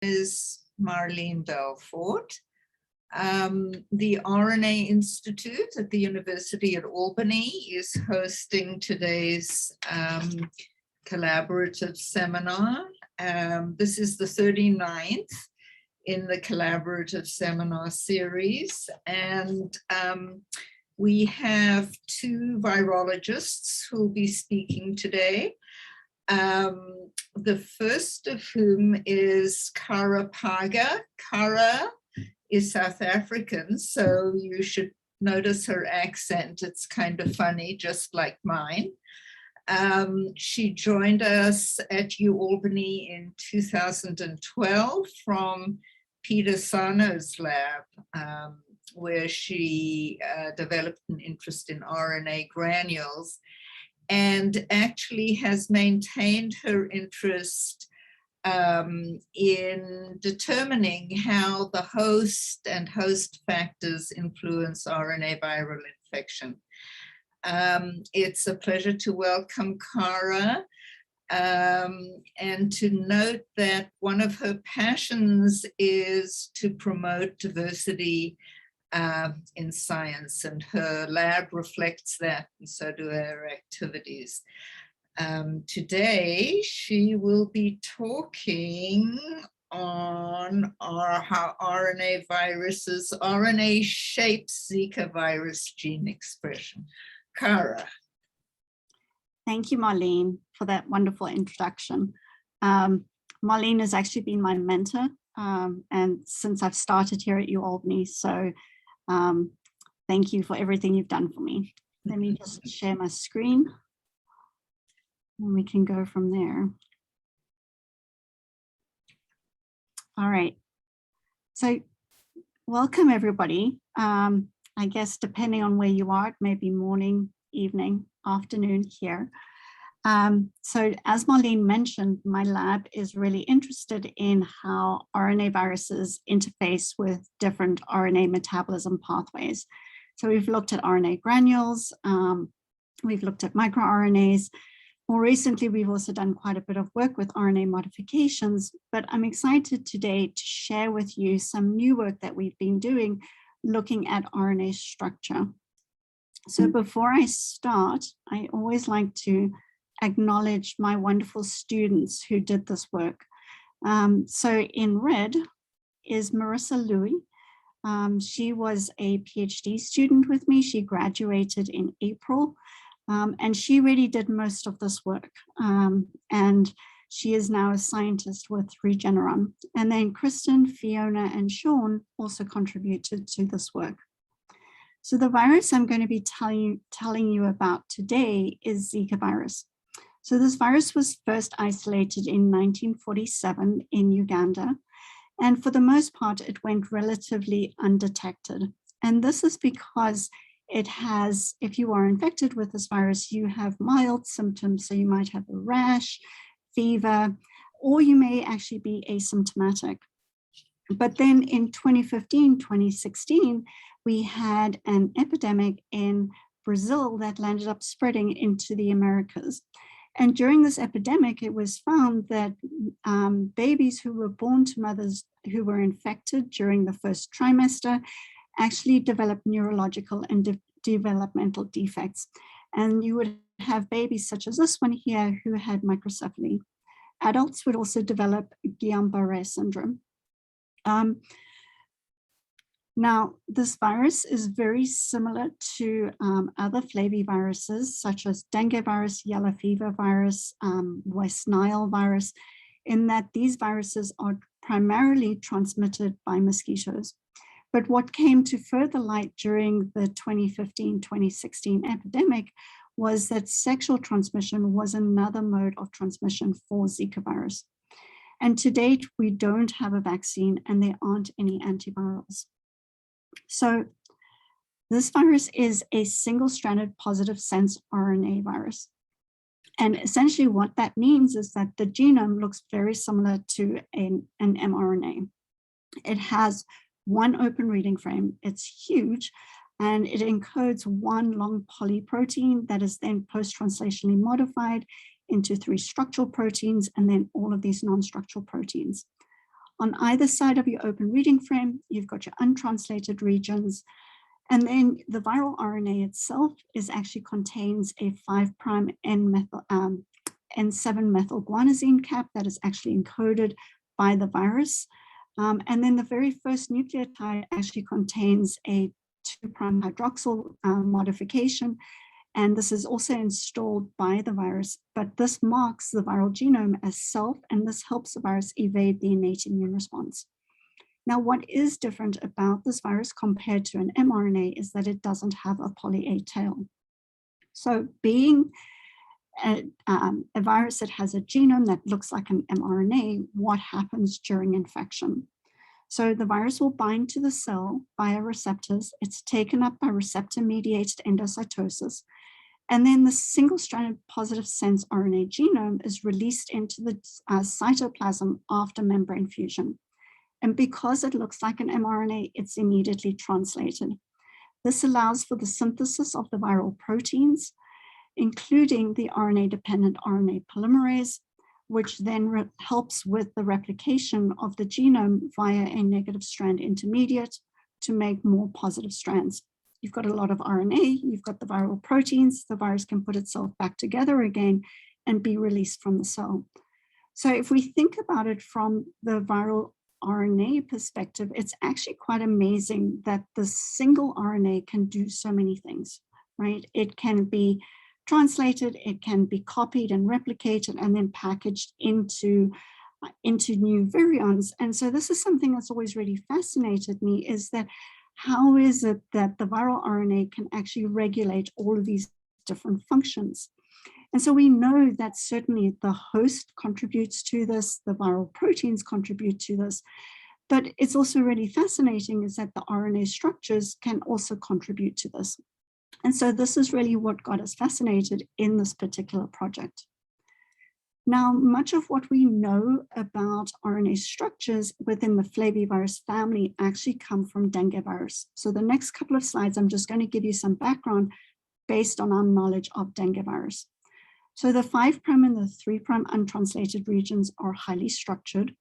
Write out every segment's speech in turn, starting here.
Is Marlene Belfort. The RNA Institute at the University at Albany is hosting today's collaborative seminar. This is the 39th in the collaborative seminar series, and we have two virologists who will be speaking today. The first of whom is Cara. Cara is South African, so you should notice her accent. It's kind of funny, just like mine. She joined us at UAlbany in 2012 from Peter Sano's lab, where she developed an interest in RNA granules, and actually has maintained her interest in determining how the host and host factors influence RNA viral infection. It's a pleasure to welcome Cara, and to note that one of her passions is to promote diversity in science, and her lab reflects that, and so do her activities. Today, she will be talking on how RNA shapes Zika virus gene expression. Cara. Thank you, Marlene, for that wonderful introduction. Marlene has actually been my mentor, and since I've started here at UAlbany, so thank you for everything you've done for me. Let me just share my screen, and we can go from there. All right, so welcome everybody. I guess depending on where you are, it may be morning, evening, afternoon here. So as Marlene mentioned, my lab is really interested in how RNA viruses interface with different RNA metabolism pathways. So we've looked at RNA granules, we've looked at microRNAs. More recently, we've also done quite a bit of work with RNA modifications, but I'm excited today to share with you some new work that we've been doing looking at RNA structure. So before I start, I always like to acknowledge my wonderful students who did this work. So in red is Marissa Louie. She was a PhD student with me. She graduated in April, and she really did most of this work. And she is now a scientist with Regeneron. And then Kristen, Fiona, and Sean also contributed to this work. So the virus I'm going to be telling you about today is Zika virus. So this virus was first isolated in 1947 in Uganda. And for the most part, it went relatively undetected. And this is because it has, if you are infected with this virus, you have mild symptoms. So you might have a rash, fever, or you may actually be asymptomatic. But then in 2015, 2016, we had an epidemic in Brazil that landed up spreading into the Americas. And during this epidemic, it was found that babies who were born to mothers who were infected during the first trimester actually developed neurological and developmental defects. And you would have babies such as this one here who had microcephaly. Adults would also develop Guillain-Barré syndrome. Now, this virus is very similar to other flaviviruses, such as dengue virus, yellow fever virus, West Nile virus, in that these viruses are primarily transmitted by mosquitoes. But what came to further light during the 2015-2016 epidemic was that sexual transmission was another mode of transmission for Zika virus. And to date, we don't have a vaccine and there aren't any antivirals. So this virus is a single-stranded positive sense RNA virus. And essentially what that means is that the genome looks very similar to an mRNA. It has one open reading frame, it's huge, and it encodes one long polyprotein that is then post-translationally modified into 3 structural proteins and then all of these non-structural proteins. On either side of your open reading frame, you've got your untranslated regions. And then the viral RNA itself actually contains a 5' N7-methylguanosine cap that is actually encoded by the virus. And then the very first nucleotide actually contains a 2' hydroxyl modification. And this is also installed by the virus, but this marks the viral genome as self, and this helps the virus evade the innate immune response. Now, what is different about this virus compared to an mRNA is that it doesn't have a poly-A tail. So being a virus that has a genome that looks like an mRNA, what happens during infection? So the virus will bind to the cell via receptors. It's taken up by receptor-mediated endocytosis. And then the single-stranded positive sense RNA genome is released into the cytoplasm after membrane fusion. And because it looks like an mRNA, it's immediately translated. This allows for the synthesis of the viral proteins, including the RNA-dependent RNA polymerase, which then helps with the replication of the genome via a negative strand intermediate to make more positive strands. You've got a lot of RNA, you've got the viral proteins, the virus can put itself back together again and be released from the cell. So if we think about it from the viral RNA perspective, it's actually quite amazing that the single RNA can do so many things, right? It can be translated, it can be copied and replicated and then packaged into new virions. And so this is something that's always really fascinated me, is that how is it that the viral RNA can actually regulate all of these different functions? And so we know that certainly the host contributes to this, the viral proteins contribute to this, but it's also really fascinating is that the RNA structures can also contribute to this. And so this is really what got us fascinated in this particular project. Now, much of what we know about RNA structures within the flavivirus family actually come from dengue virus. So the next couple of slides, I'm just going to give you some background based on our knowledge of dengue virus. So the 5' and the 3' untranslated regions are highly structured.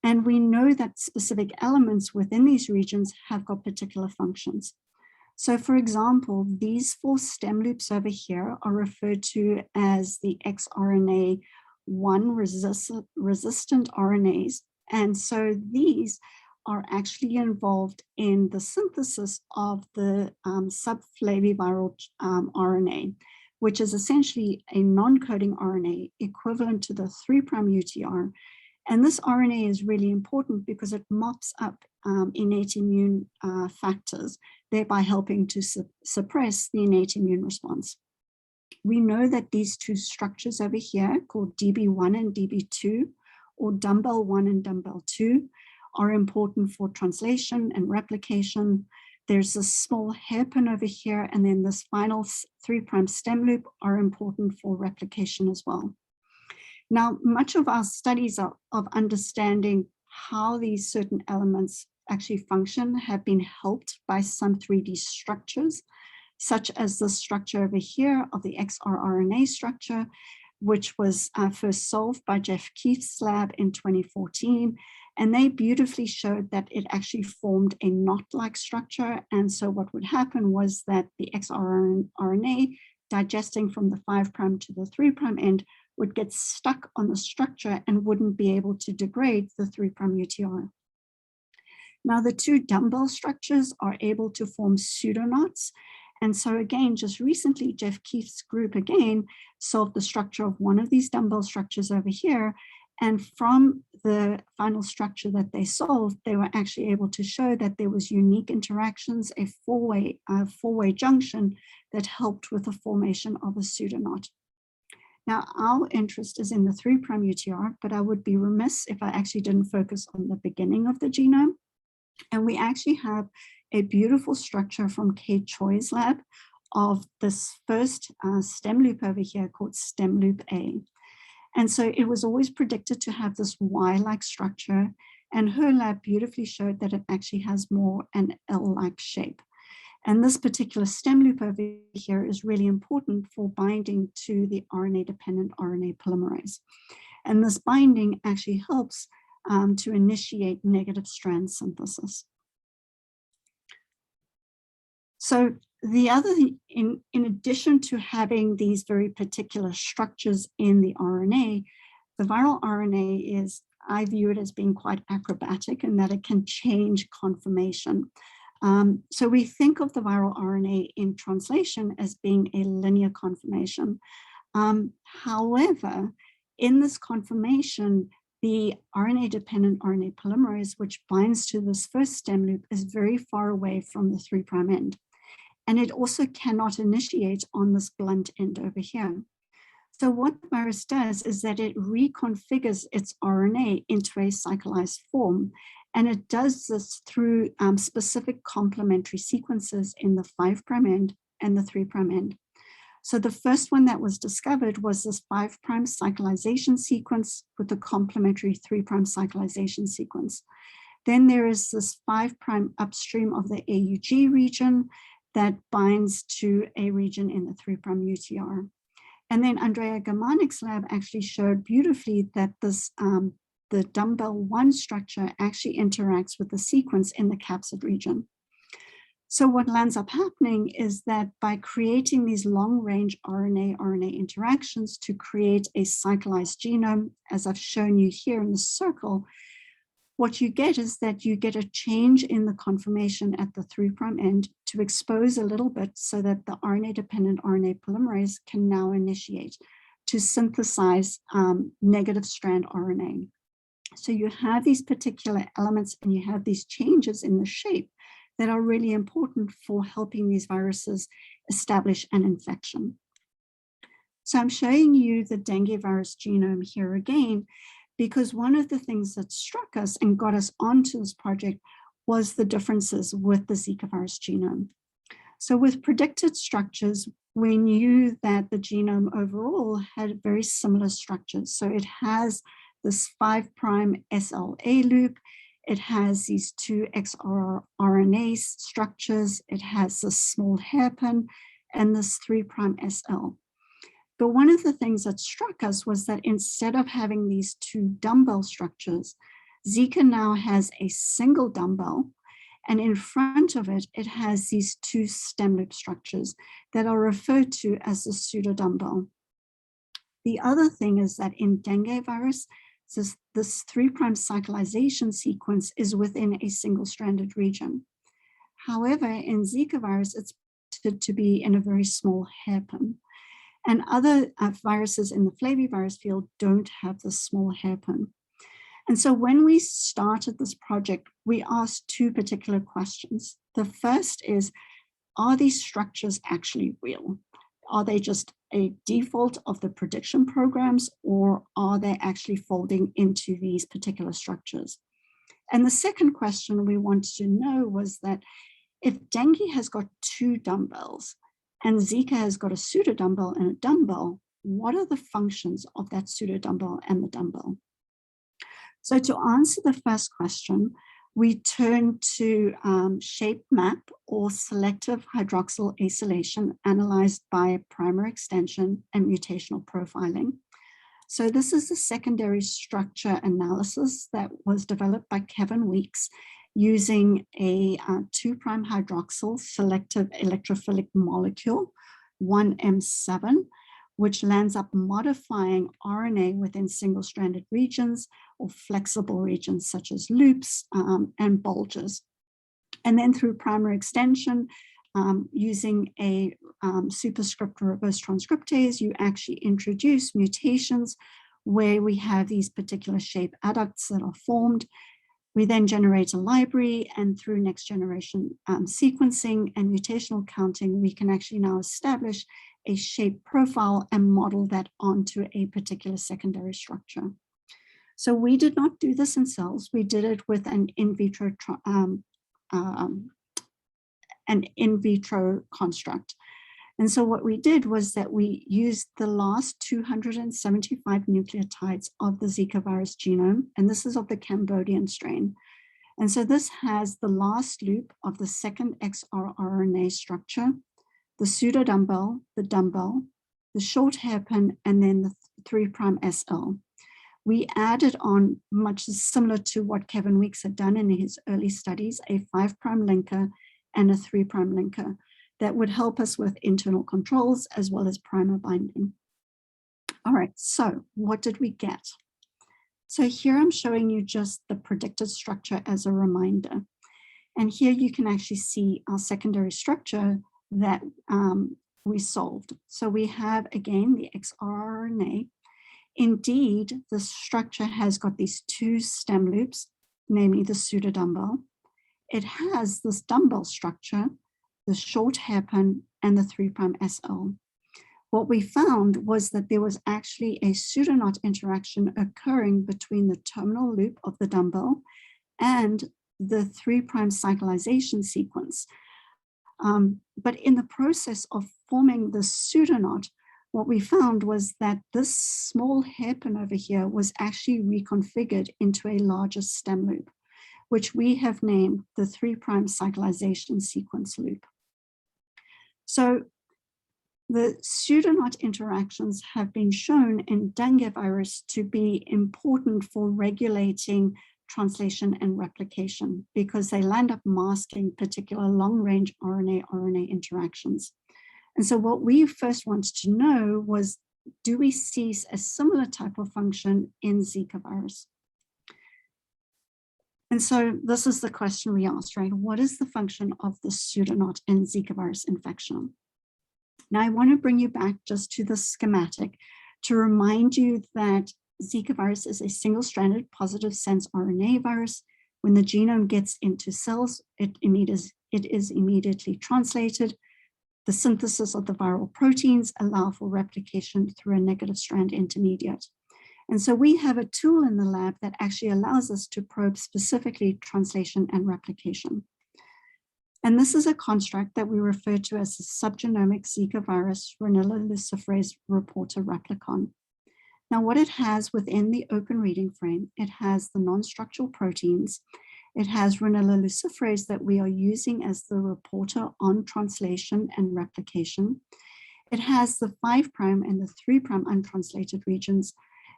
And we know that specific elements within these regions have got particular functions. So for example, these 4 stem loops over here are referred to as the xRNA1 resistant RNAs. And so these are actually involved in the synthesis of the subflaviviral RNA, which is essentially a non-coding RNA equivalent to the 3' UTR. And this RNA is really important because it mops up innate immune factors, thereby helping to suppress the innate immune response. We know that these 2 structures over here, called DB1 and DB2, or dumbbell 1 and dumbbell 2, are important for translation and replication. There's a small hairpin over here, and then this final 3' stem loop are important for replication as well. Now, much of our studies of understanding how these certain elements actually function have been helped by some 3D structures, such as the structure over here of the xrRNA structure, which was first solved by Jeff Keith's lab in 2014. And they beautifully showed that it actually formed a knot-like structure. And so what would happen was that the xrRNA digesting from the 5' to the 3' end would get stuck on the structure and wouldn't be able to degrade the 3' UTR. Now the 2 dumbbell structures are able to form pseudoknots. And so again, just recently, Jeff Keith's group again solved the structure of one of these dumbbell structures over here. And from the final structure that they solved, they were actually able to show that there was unique interactions, a four-way junction that helped with the formation of a pseudoknot. Now, our interest is in the 3' UTR, but I would be remiss if I actually didn't focus on the beginning of the genome. And we actually have a beautiful structure from Kate Choi's lab of this first stem loop over here called stem loop A. And so it was always predicted to have this Y-like structure, and her lab beautifully showed that it actually has more an L-like shape. And this particular stem loop over here is really important for binding to the RNA-dependent RNA polymerase. And this binding actually helps to initiate negative strand synthesis. So the other thing, in addition to having these very particular structures in the RNA, the viral RNA is, I view it as being quite acrobatic in that it can change conformation. So we think of the viral RNA in translation as being a linear conformation.' In this conformation, the RNA-dependent RNA polymerase, which binds to this first stem loop, is very far away from the 3' end. And it also cannot initiate on this blunt end over here. So what the virus does is that it reconfigures its RNA into a cyclized form. And it does this through specific complementary sequences in the 5' end and the 3' end. So the first one that was discovered was this 5' cyclization sequence with the complementary 3' cyclization sequence. Then there is this 5' upstream of the AUG region that binds to a region in the 3' UTR. And then Andrea Germanic's lab actually showed beautifully that this the dumbbell 1 structure actually interacts with the sequence in the capsid region. So what ends up happening is that by creating these long-range RNA-RNA interactions to create a cyclized genome, as I've shown you here in the circle, what you get is that you get a change in the conformation at the 3' end to expose a little bit so that the RNA-dependent RNA polymerase can now initiate to synthesize negative strand RNA. So you have these particular elements and you have these changes in the shape that are really important for helping these viruses establish an infection. So I'm showing you the dengue virus genome here again, because one of the things that struck us and got us onto this project was the differences with the Zika virus genome. So with predicted structures, we knew that the genome overall had very similar structures. So it has this 5' SLA loop, it has these 2 xRNA structures, it has this small hairpin, and this 3' SL. But one of the things that struck us was that instead of having these 2 dumbbell structures, Zika now has a single dumbbell, and in front of it, it has these 2 stem loop structures that are referred to as the pseudodumbbell. The other thing is that in dengue virus, this 3' cyclization sequence is within a single-stranded region. However, in Zika virus, it's predicted to be in a very small hairpin. And other viruses in the flavivirus field don't have this small hairpin. And so when we started this project, we asked 2 particular questions. The first is, are these structures actually real? Are they just a default of the prediction programs, or are they actually folding into these particular structures? And the second question we wanted to know was that if dengue has got 2 dumbbells and Zika has got a pseudodumbbell and a dumbbell, what are the functions of that pseudodumbbell and the dumbbell? So to answer the first question, we turn to shape map, or selective hydroxyl acylation, analyzed by primary extension and mutational profiling. So this is the secondary structure analysis that was developed by Kevin Weeks using a 2' hydroxyl selective electrophilic molecule, 1M7, which lands up modifying RNA within single-stranded regions or flexible regions such as loops and bulges. And then through primary extension, using a superscript reverse transcriptase, you actually introduce mutations where we have these particular shape adducts that are formed. We then generate a library, and through next generation sequencing and mutational counting, we can actually now establish a shape profile and model that onto a particular secondary structure. So we did not do this in cells. We did it with an in vitro construct. And so what we did was that we used the last 275 nucleotides of the Zika virus genome, and this is of the Cambodian strain. And so this has the last loop of the second xRNA structure, the pseudodumbbell, the dumbbell, the short hairpin, and then the 3' SL. we added on, much similar to what Kevin Weeks had done in his early studies, a 5' linker and a 3' linker that would help us with internal controls as well as primer binding. All right, so what did we get? So here I'm showing you just the predicted structure as a reminder. And here you can actually see our secondary structure that we solved. So we have, again, the xRNA. Indeed, the structure has got these 2 stem loops, namely the pseudodumbbell. It has this dumbbell structure, the short hairpin, and the 3' SL. What we found was that there was actually a pseudoknot interaction occurring between the terminal loop of the dumbbell and the 3' cyclization sequence. But in the process of forming the pseudoknot, what we found was that this small hairpin over here was actually reconfigured into a larger stem loop, which we have named the 3' cyclization sequence loop. So the pseudoknot interactions have been shown in dengue virus to be important for regulating translation and replication because they land up masking particular long-range RNA-RNA interactions. And so what we first wanted to know was, do we see a similar type of function in Zika virus? And so this is the question we asked, right? What is the function of the pseudoknot in Zika virus infection? Now I want to bring you back just to the schematic to remind you that Zika virus is a single-stranded positive sense RNA virus. When the genome gets into cells, it is immediately translated. The synthesis of the viral proteins allow for replication through a negative strand intermediate. And so we have a tool in the lab that actually allows us to probe specifically translation and replication. And this is a construct that we refer to as the subgenomic Zika virus Ranella Luciferase reporter Replicon. Now, what it has within the open reading frame, it has the non-structural proteins. It has Ranella Luciferase that we are using as the reporter on translation and replication. It has the 5' and the 3' untranslated regions.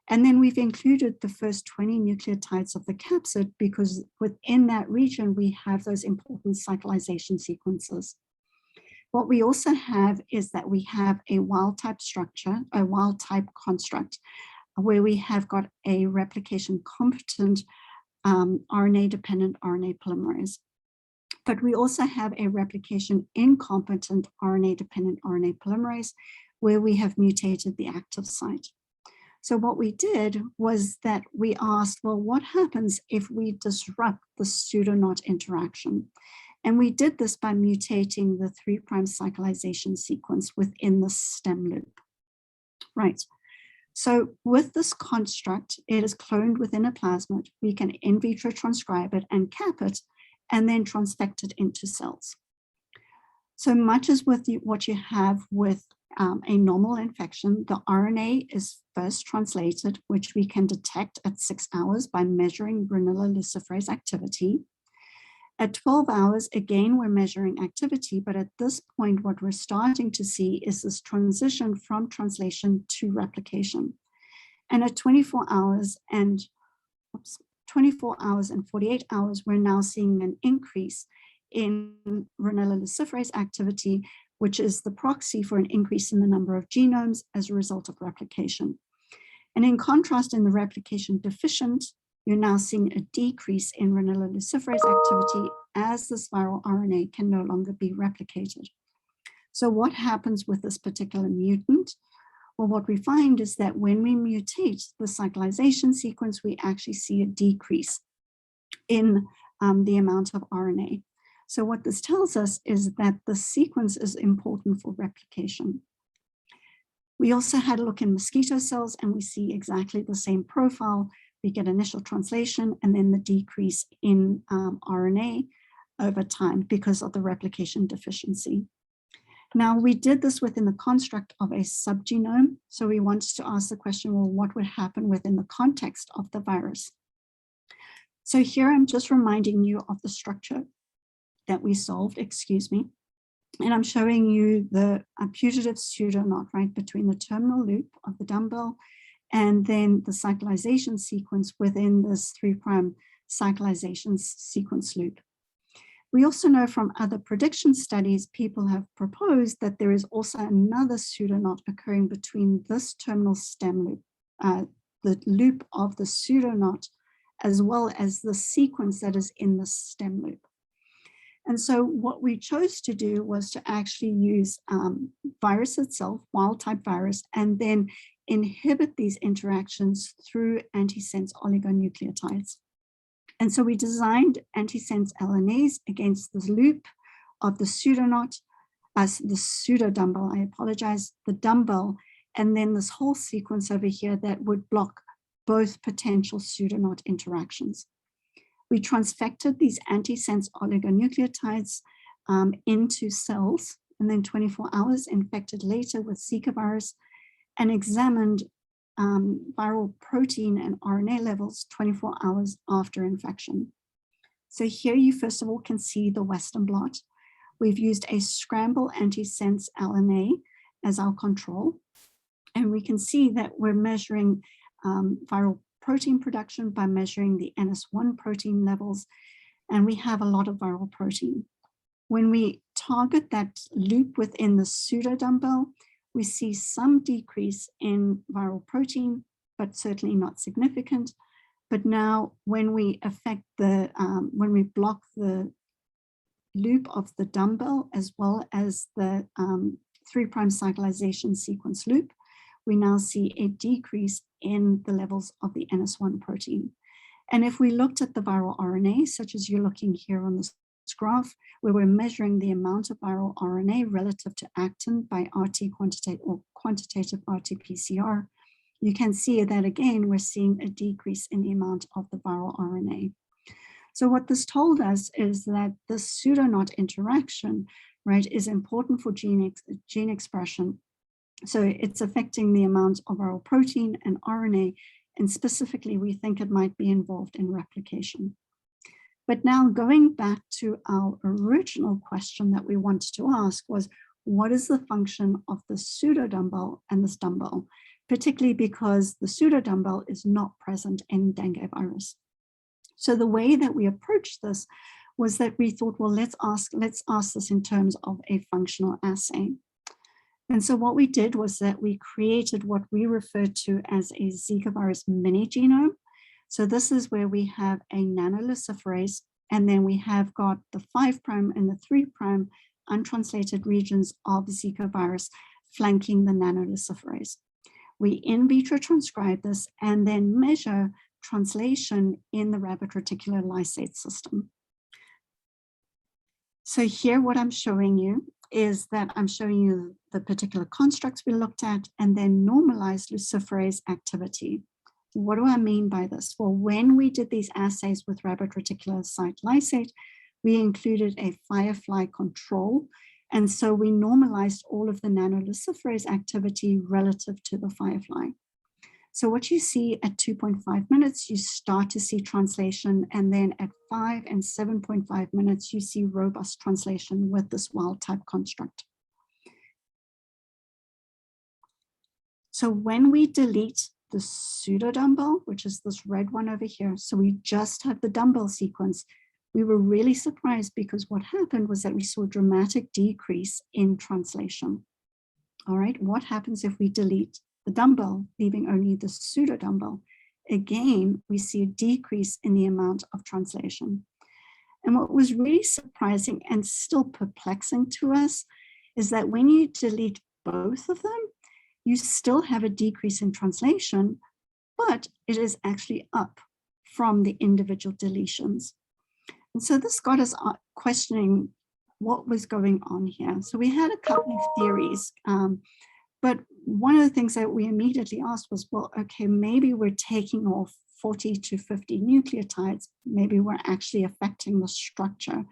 And then we've included the first 20 nucleotides of the capsid because within that region, we have those important cyclization sequences. What we also have is that we have a wild type structure, a wild type construct, where we have got a replication competent RNA-dependent RNA polymerase. But we also have a replication incompetent RNA-dependent RNA polymerase, where we have mutated the active site. So what we did was that we asked, well, what happens if we disrupt the pseudoknot interaction? And we did this by mutating the 3' cyclization sequence within the stem loop. Right. So with this construct, it is cloned within a plasmid. We can in vitro transcribe it and cap it, and then transfect it into cells. So much as with what you have with a normal infection, the RNA is first translated, which we can detect at 6 hours by measuring Ranella Luciferase activity. At 12 hours, again, we're measuring activity, but at this point, what we're starting to see is this transition from translation to replication. And at 24 hours and 48 hours, we're now seeing an increase in Ranella Luciferase activity, which is the proxy for an increase in the number of genomes as a result of replication. And in contrast, in the replication deficient, you're now seeing a decrease in Ranella Luciferase activity as this viral RNA can no longer be replicated. So what happens with this particular mutant? Well, what we find is that when we mutate the cyclization sequence, we actually see a decrease in the amount of RNA. So what this tells us is that the sequence is important for replication. We also had a look in mosquito cells and we see exactly the same profile. We get initial translation and then the decrease in RNA over time because of the replication deficiency. Now, we did this within the construct of a subgenome. So we wanted to ask the question, well, what would happen within the context of the virus? So here I'm just reminding you of the structure that we solved, and I'm showing you the putative pseudoknot, right, between the terminal loop of the dumbbell and then the cyclization sequence within this 3' cyclization sequence loop. We also know from other prediction studies, people have proposed that there is also another pseudoknot occurring between this terminal stem loop, the loop of the pseudoknot, as well as the sequence that is in the stem loop. And so what we chose to do was to actually use virus itself, wild type virus, and then inhibit these interactions through antisense oligonucleotides. And so we designed antisense LNAs against this loop of the pseudoknot, the pseudo-dumbbell, I apologize, the dumbbell, and then this whole sequence over here that would block both potential pseudoknot interactions. We transfected these antisense oligonucleotides into cells, and then 24 hours infected later with Zika virus, and examined viral protein and RNA levels 24 hours after infection. So here you first of all can see the Western blot. We've used a scramble antisense LNA as our control, and we can see that we're measuring viral protein production by measuring the NS1 protein levels, and we have a lot of viral protein. When we target that loop within the pseudo-dumbbell, we see some decrease in viral protein, but certainly not significant. But now when we affect when we block the loop of the dumbbell as well as the 3' cyclization sequence loop, we now see a decrease in the levels of the NS1 protein. And if we looked at the viral RNA, such as you're looking here on this graph, where we're measuring the amount of viral RNA relative to actin by RT quantitative or quantitative RT-PCR, you can see that again, we're seeing a decrease in the amount of the viral RNA. So what this told us is that the pseudoknot interaction, right, is important for gene expression. So it's affecting the amount of viral protein and RNA, and specifically, we think it might be involved in replication. But now going back to our original question that we wanted to ask was, what is the function of the pseudo-dumbbell and this dumbbell, particularly because the pseudo-dumbbell is not present in dengue virus. So the way that we approached this was that we thought, well, let's ask this in terms of a functional assay. And so what we did was that we created what we refer to as a Zika virus mini genome. So this is where we have a nanoluciferase, and then we have got the 5' and the 3' untranslated regions of Zika virus flanking the nanoluciferase. We in vitro transcribe this and then measure translation in the rabbit reticular lysate system. So here what I'm showing you is that I'm showing you the particular constructs we looked at and then normalized luciferase activity. What do I mean by this? Well, when we did these assays with rabbit reticular site lysate, we included a firefly control. And so we normalized all of the nanoluciferase activity relative to the firefly. So what you see at 2.5 minutes, you start to see translation. And then at 5 and 7.5 minutes, you see robust translation with this wild type construct. So when we delete the pseudo dumbbell, which is this red one over here, so we just have the dumbbell sequence, we were really surprised because what happened was that we saw a dramatic decrease in translation. All right, what happens if we delete the dumbbell, leaving only the pseudo dumbbell? Again, we see a decrease in the amount of translation. And what was really surprising and still perplexing to us is that when you delete both of them, you still have a decrease in translation, but it is actually up from the individual deletions. And so this got us questioning what was going on here. So we had a couple of theories, but one of the things that we immediately asked was, well, okay, maybe we're taking off 40 to 50 nucleotides. Maybe we're actually affecting the structure.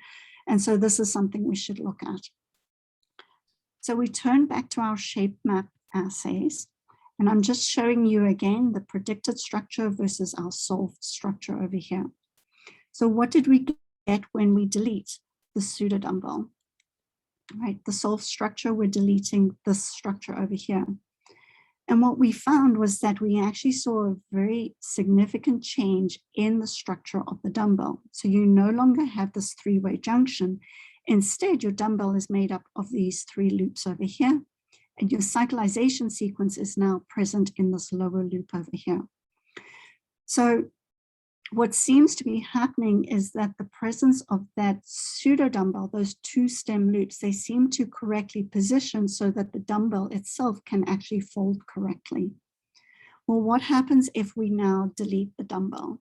And so this is something we should look at. So we turn back to our shape map assays, and I'm just showing you again the predicted structure versus our solved structure over here. So what did we get when we delete the pseudo dumbbell? Right, the solved structure, we're deleting this structure over here. And what we found was that we actually saw a very significant change in the structure of the dumbbell. So you no longer have this three-way junction. Instead, your dumbbell is made up of these three loops over here, and your cyclization sequence is now present in this lower loop over here. So what seems to be happening is that the presence of that pseudo dumbbell, those two stem loops, they seem to correctly position so that the dumbbell itself can actually fold correctly. Well, what happens if we now delete the dumbbell?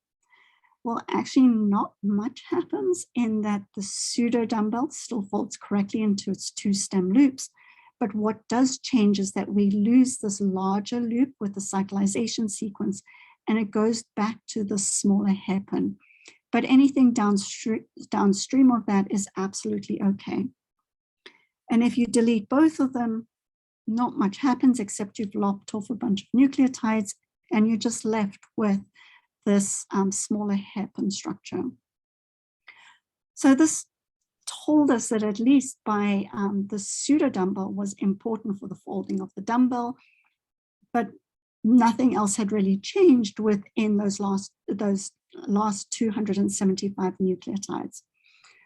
Well, actually not much happens, in that the pseudo dumbbell still folds correctly into its two stem loops. But what does change is that we lose this larger loop with the cyclization sequence, and it goes back to the smaller hairpin. But anything downstream of that is absolutely okay. And if you delete both of them, not much happens except you've lopped off a bunch of nucleotides, and you're just left with this smaller hairpin structure. So this told us that at least by the pseudo dumbbell was important for the folding of the dumbbell, but nothing else had really changed within those last 275 nucleotides.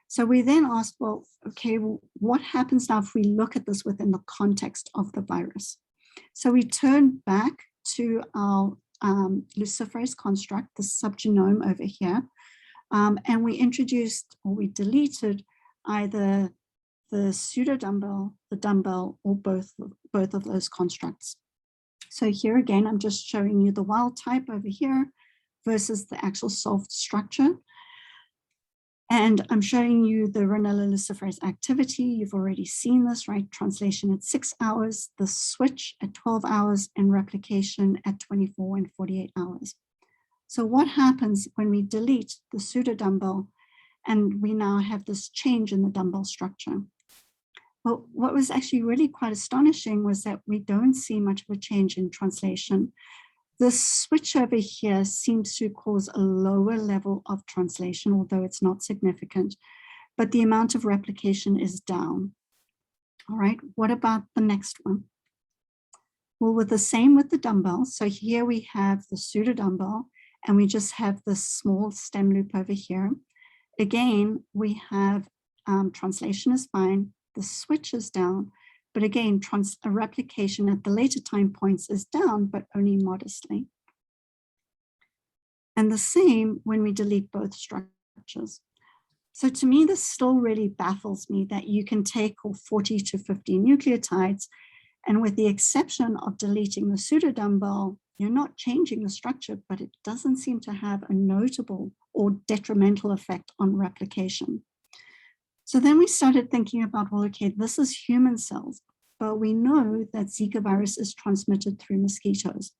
So we then asked, well, okay, well, what happens now if we look at this within the context of the virus? So we turned back to our Luciferase construct, the subgenome over here, and we introduced, or we deleted, either the pseudo dumbbell, the dumbbell, or both of those constructs. So here again, I'm just showing you the wild type over here versus the actual solved structure. And I'm showing you the Ranella luciferase activity. You've already seen this, right? Translation at 6 hours, the switch at 12 hours, and replication at 24 and 48 hours. So what happens when we delete the pseudo dumbbell and we now have this change in the dumbbell structure? Well, what was actually really quite astonishing was that we don't see much of a change in translation. The switch over here seems to cause a lower level of translation, although it's not significant, but the amount of replication is down. All right, what about the next one? Well, with the same with the dumbbell. So here we have the pseudo dumbbell, and we just have this small stem loop over here. Again, we have translation is fine, the switch is down, but again, a replication at the later time points is down, but only modestly. And the same when we delete both structures. So to me, this still really baffles me that you can take 40 to 50 nucleotides, and with the exception of deleting the pseudo dumbbell, you're not changing the structure, but it doesn't seem to have a notable or detrimental effect on replication. So then we started thinking about, well, okay, this is human cells, but we know that Zika virus is transmitted through mosquitoes.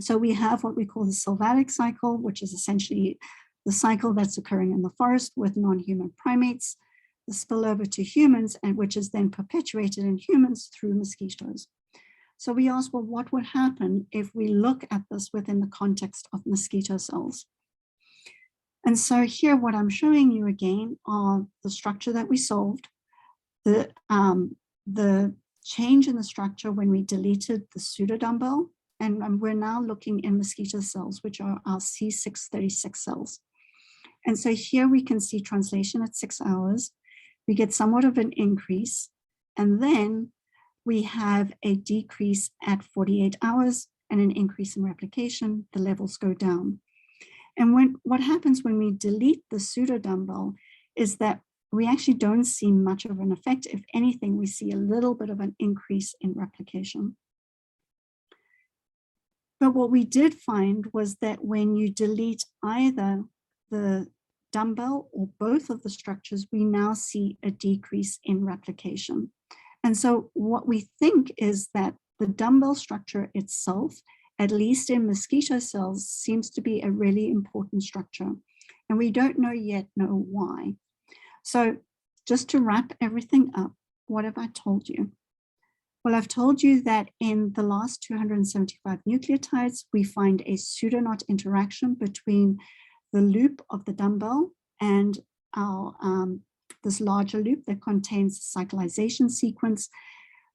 So we have what we call the Silvatic Cycle, which is essentially the cycle that's occurring in the forest with non-human primates, the spillover to humans, and which is then perpetuated in humans through mosquitoes. So we asked, well, what would happen if we look at this within the context of mosquito cells? And so here, what I'm showing you again are the structure that we solved, the change in the structure when we deleted the pseudo dumbbell, and we're now looking in mosquito cells, which are our C636 cells. And so here we can see translation at 6 hours. We get somewhat of an increase, and then we have a decrease at 48 hours and an increase in replication. The levels go down. And what happens when we delete the pseudo dumbbell is that we actually don't see much of an effect. If anything, we see a little bit of an increase in replication. But what we did find was that when you delete either the dumbbell or both of the structures, we now see a decrease in replication. And so what we think is that the dumbbell structure itself, at least in mosquito cells, seems to be a really important structure. And we don't know why. So just to wrap everything up, what have I told you? Well, I've told you that in the last 275 nucleotides, we find a pseudoknot interaction between the loop of the dumbbell and our this larger loop that contains the cyclization sequence.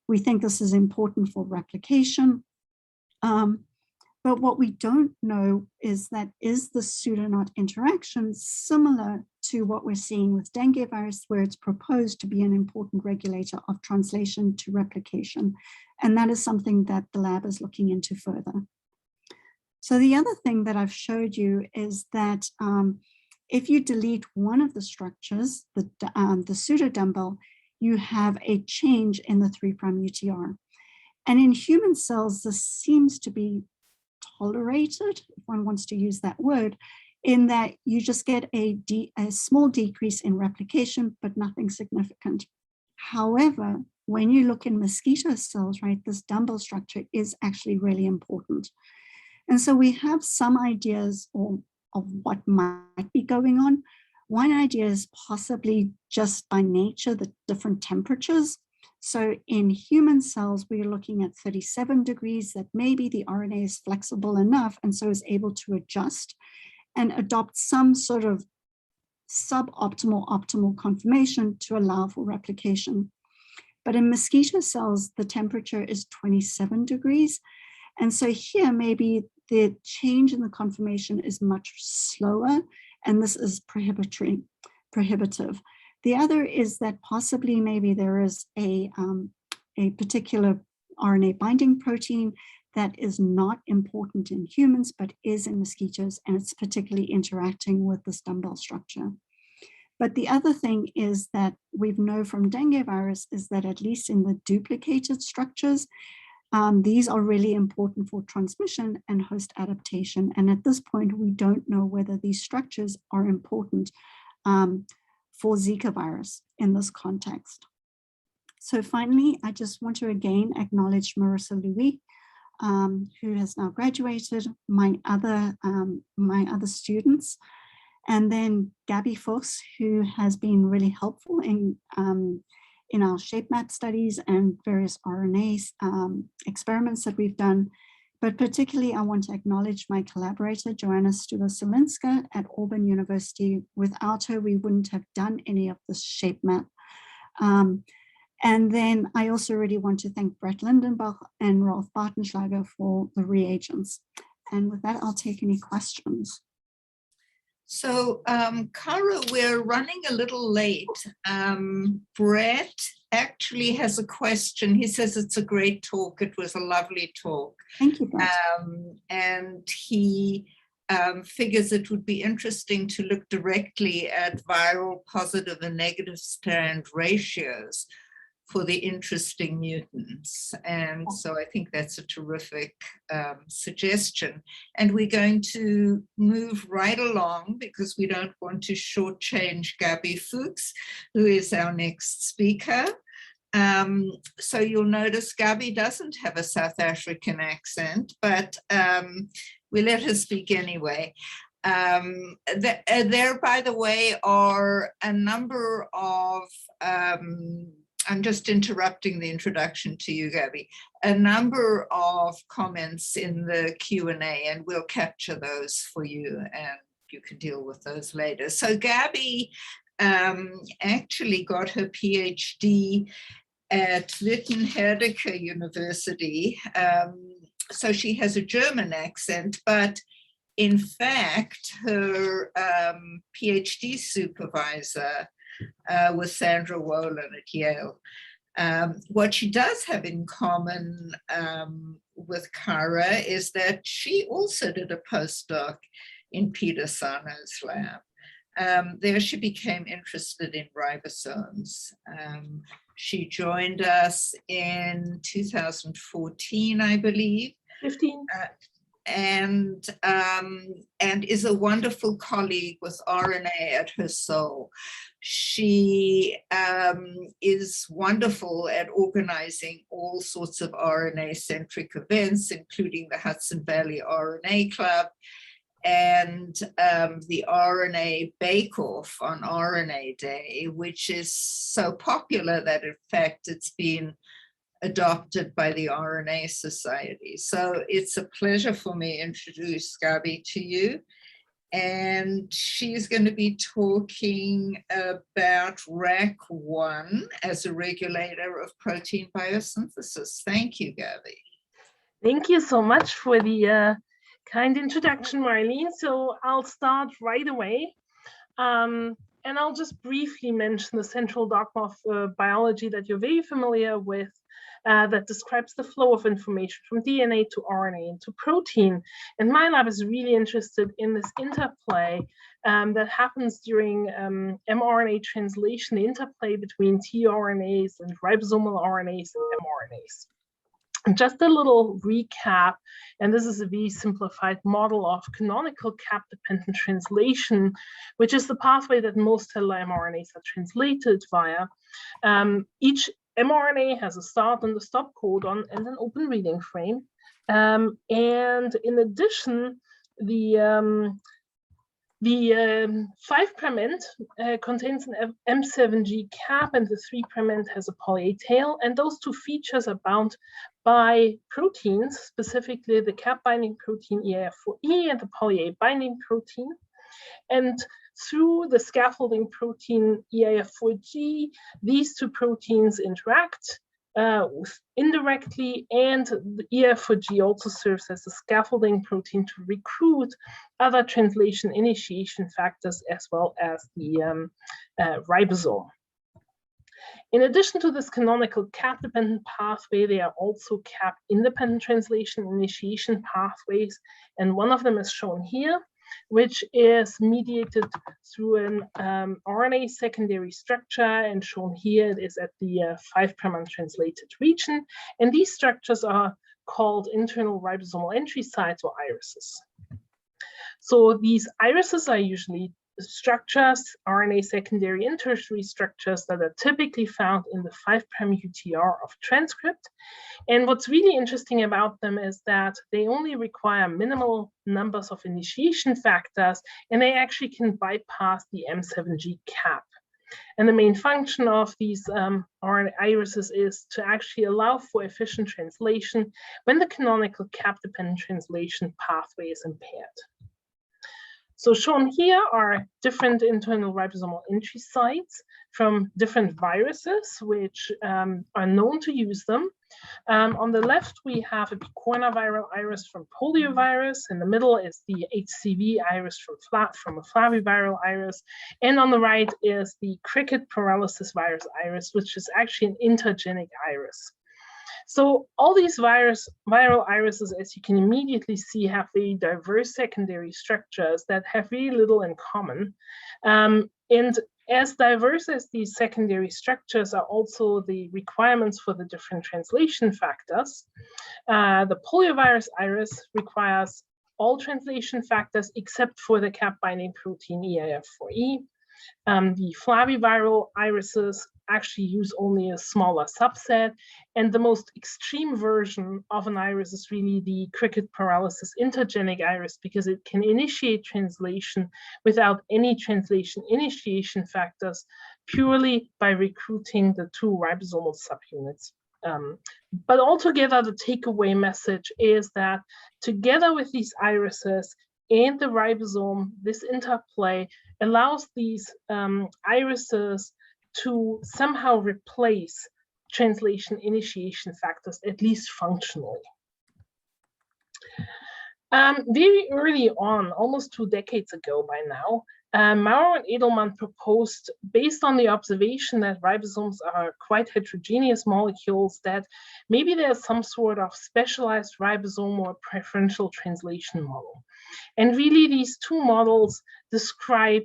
We think this is important for replication. But what we don't know is that is the pseudoknot interaction similar to what we're seeing with dengue virus, where it's proposed to be an important regulator of translation to replication. And that is something that the lab is looking into further. So the other thing that I've showed you is that if you delete one of the structures, the pseudodumbbell, you have a change in the 3' UTR. And in human cells, this seems to be tolerated, if one wants to use that word, in that you just get a small decrease in replication, but nothing significant. However, when you look in mosquito cells, right, this dumbbell structure is actually really important. And so we have some ideas of what might be going on. One idea is possibly just by nature, the different temperatures. So in human cells, we're looking at 37 degrees, that maybe the RNA is flexible enough and so is able to adjust and adopt some sort of suboptimal optimal conformation to allow for replication. But in mosquito cells, the temperature is 27 degrees. And so here, maybe the change in the conformation is much slower, and this is prohibitive. The other is that possibly maybe there is a particular RNA binding protein that is not important in humans, but is in mosquitoes, and it's particularly interacting with this dumbbell structure. But the other thing is that we know from dengue virus is that at least in the duplicated structures, these are really important for transmission and host adaptation. And at this point, we don't know whether these structures are important for Zika virus in this context. So finally, I just want to again acknowledge Marissa Louis, who has now graduated, my other students, and then Gabby Fuchs, who has been really helpful in our shape map studies and various RNA experiments that we've done. But particularly, I want to acknowledge my collaborator, Joanna Stuba-Selinska at Auburn University. Without her, we wouldn't have done any of this shape map. And then I also really want to thank Brett Lindenbach and Rolf Bartenschlager for the reagents. And with that, I'll take any questions. So, Cara, we're running a little late. Brett actually has a question. He says it's a great talk. It was a lovely talk. Thank you, Brett. And he figures it would be interesting to look directly at viral positive and negative strand ratios for the interesting mutants. And so I think that's a terrific suggestion. And we're going to move right along because we don't want to shortchange Gabby Fuchs, who is our next speaker. So you'll notice Gabby doesn't have a South African accent, but we let her speak anyway. There, by the way, are a number of I'm just interrupting the introduction to you, Gabby. A number of comments in the Q&A, and we'll capture those for you, and you can deal with those later. So Gabby actually got her PhD at Witten-Herdecke University. So she has a German accent, but in fact, her PhD supervisor was Sandra Wolin at Yale. What she does have in common with Cara is that she also did a postdoc in Peter Sano's lab. There she became interested in ribosomes. She joined us in 2014, I believe. 15. And is a wonderful colleague with RNA at her soul. She is wonderful at organizing all sorts of RNA-centric events, including the Hudson Valley RNA Club and the RNA Bake-Off on RNA Day, which is so popular that in fact it's been adopted by the RNA Society. So it's a pleasure for me to introduce Gabi to you. And she's going to be talking about RAC1 as a regulator of protein biosynthesis. Thank you, Gabi. Thank you so much for the kind introduction, Marlene. So I'll start right away. And I'll just briefly mention the central dogma of biology that you're very familiar with, that describes the flow of information from DNA to RNA into protein. And my lab is really interested in this interplay that happens during mRNA translation, the interplay between tRNAs and ribosomal RNAs and mRNAs. Just a little recap, and this is a very simplified model of canonical cap-dependent translation, which is the pathway that most cellular mRNAs are translated via. Each mRNA has a start and a stop codon and an open reading frame. And in addition, the 5' end contains an M7G cap, and the 3' end has a poly A tail, and those two features are bound by proteins, specifically the cap binding protein EAF4E and the poly A binding protein. And through the scaffolding protein EAF4G, these two proteins interact indirectly, and the EAF4G also serves as a scaffolding protein to recruit other translation initiation factors as well as the ribosome. In addition to this canonical cap-dependent pathway, there are also cap-independent translation initiation pathways, and one of them is shown here, which is mediated through an RNA secondary structure, and shown here it is at the 5' untranslated region. And these structures are called internal ribosomal entry sites, or irises. So these irises are usually structures, RNA secondary and tertiary structures that are typically found in the 5' UTR of transcript. And what's really interesting about them is that they only require minimal numbers of initiation factors, and they actually can bypass the M7G cap. And the main function of these RNA irises is to actually allow for efficient translation when the canonical cap-dependent translation pathway is impaired. So shown here are different internal ribosomal entry sites from different viruses, which are known to use them. On the left, we have a picornaviral iris from poliovirus. In the middle is the HCV iris from a flaviviral iris. And on the right is the cricket paralysis virus iris, which is actually an intergenic iris. So all these viral irises, as you can immediately see, have very diverse secondary structures that have very little in common. And as diverse as these secondary structures are also the requirements for the different translation factors. The poliovirus iris requires all translation factors except for the cap binding protein EAF4E. The flaviviral irises actually use only a smaller subset, and the most extreme version of an iris is really the cricket paralysis intergenic iris, because it can initiate translation without any translation initiation factors, purely by recruiting the two ribosomal subunits. But altogether, the takeaway message is that together with these irises and the ribosome, this interplay allows these irises to somehow replace translation initiation factors, at least functionally. Very early on, almost 2 decades ago by now, Maurer and Edelman proposed, based on the observation that ribosomes are quite heterogeneous molecules, that maybe there's some sort of specialized ribosome or preferential translation model. And really, these two models describe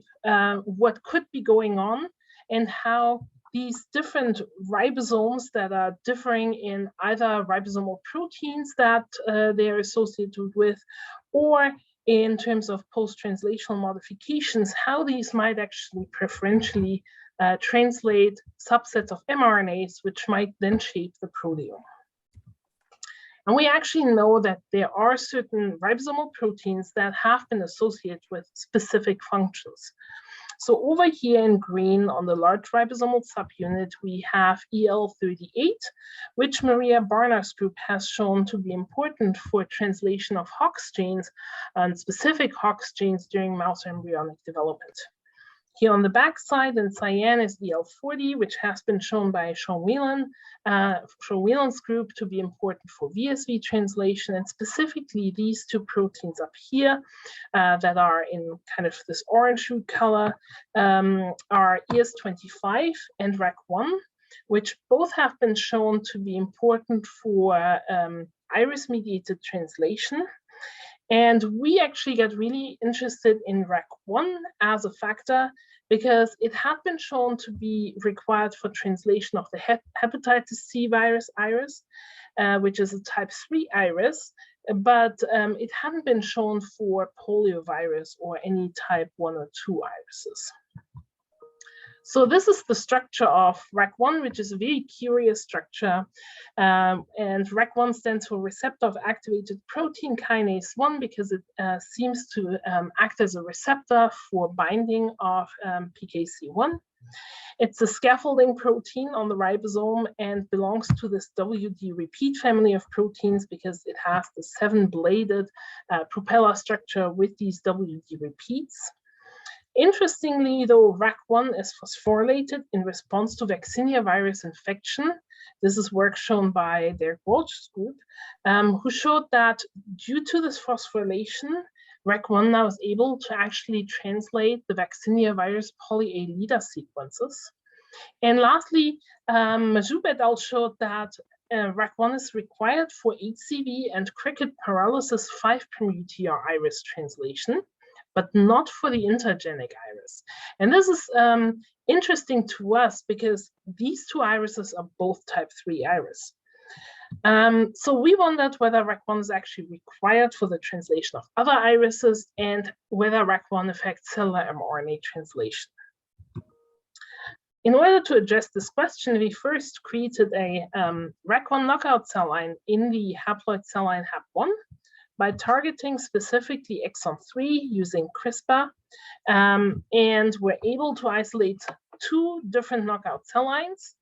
what could be going on and how these different ribosomes that are differing in either ribosomal proteins that they are associated with, or in terms of post-translational modifications, how these might actually preferentially translate subsets of mRNAs, which might then shape the proteome. And we actually know that there are certain ribosomal proteins that have been associated with specific functions. So over here in green on the large ribosomal subunit, we have EL38, which Maria Barnard's group has shown to be important for translation of Hox genes and specific Hox genes during mouse embryonic development. Here on the back side in cyan is DL40, which has been shown by Sean Whelan's group to be important for VSV translation, and specifically these two proteins up here that are in kind of this orange hue color are ES25 and RAC1, which both have been shown to be important for iris-mediated translation. And we actually got really interested in RAC1 as a factor because it had been shown to be required for translation of the hepatitis C virus iris, which is a type 3 iris, but it hadn't been shown for poliovirus or any type 1 or 2 irises. So this is the structure of RAC1, which is a very curious structure. And RAC1 stands for receptor of activated protein kinase 1 because it seems to act as a receptor for binding of PKC1. It's a scaffolding protein on the ribosome and belongs to this WD repeat family of proteins because it has the 7-bladed propeller structure with these WD repeats. Interestingly, though, RAC1 is phosphorylated in response to vaccinia virus infection. This is work shown by Derek Walsh's group, who showed that due to this phosphorylation, RAC1 now is able to actually translate the vaccinia virus poly-A leader sequences. And lastly, Majoub et al. Showed that RAC1 is required for HCV and cricket paralysis 5' UTR iris translation, but not for the intergenic iris. And this is interesting to us because these two irises are both type 3 iris. So we wondered whether RAC1 is actually required for the translation of other irises and whether RAC1 affects cellular mRNA translation. In order to address this question, we first created a RAC1 knockout cell line in the haploid cell line HAP1 by targeting specifically exon 3 using CRISPR, and we're able to isolate 2 different knockout cell lines.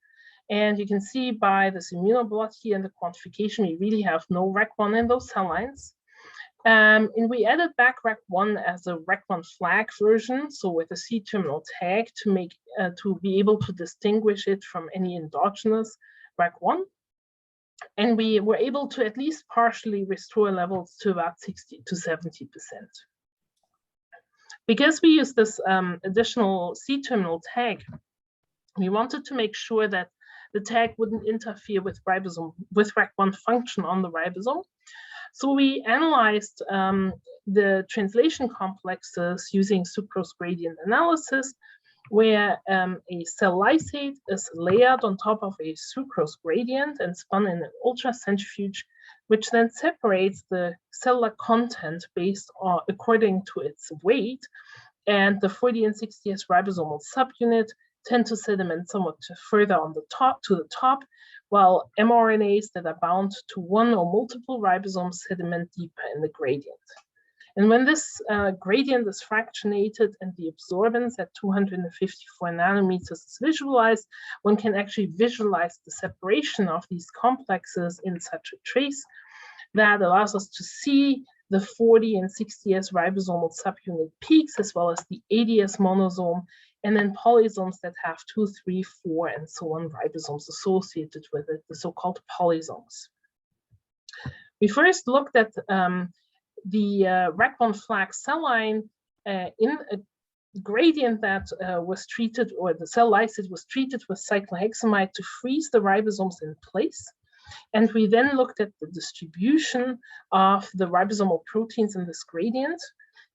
And you can see by this immunoblot here in the quantification, we really have no RAC1 in those cell lines. And we added back RAC1 as a RAC1 flag version, so with a C-terminal tag to be able to distinguish it from any endogenous RAC1. And we were able to at least partially restore levels to about 60 to 70%. Because we use this additional C-terminal tag, we wanted to make sure that the tag wouldn't interfere with RAC1 function on the ribosome. So we analyzed the translation complexes using sucrose gradient analysis, where a cell lysate is layered on top of a sucrose gradient and spun in an ultracentrifuge, which then separates the cellular content based on according to its weight. And the 40 and 60S ribosomal subunit tend to sediment somewhat further on the top, while mRNAs that are bound to one or multiple ribosomes sediment deeper in the gradient. And when this gradient is fractionated and the absorbance at 254 nanometers is visualized, one can actually visualize the separation of these complexes in such a trace that allows us to see the 40 and 60S ribosomal subunit peaks, as well as the 80S monosome, and then polysomes that have 2, 3, 4, and so on ribosomes associated with it, the so-called polysomes. We first looked at the RAC1 flag cell line in a gradient that was treated, or the cell lysate was treated with cyclohexamide to freeze the ribosomes in place. And we then looked at the distribution of the ribosomal proteins in this gradient.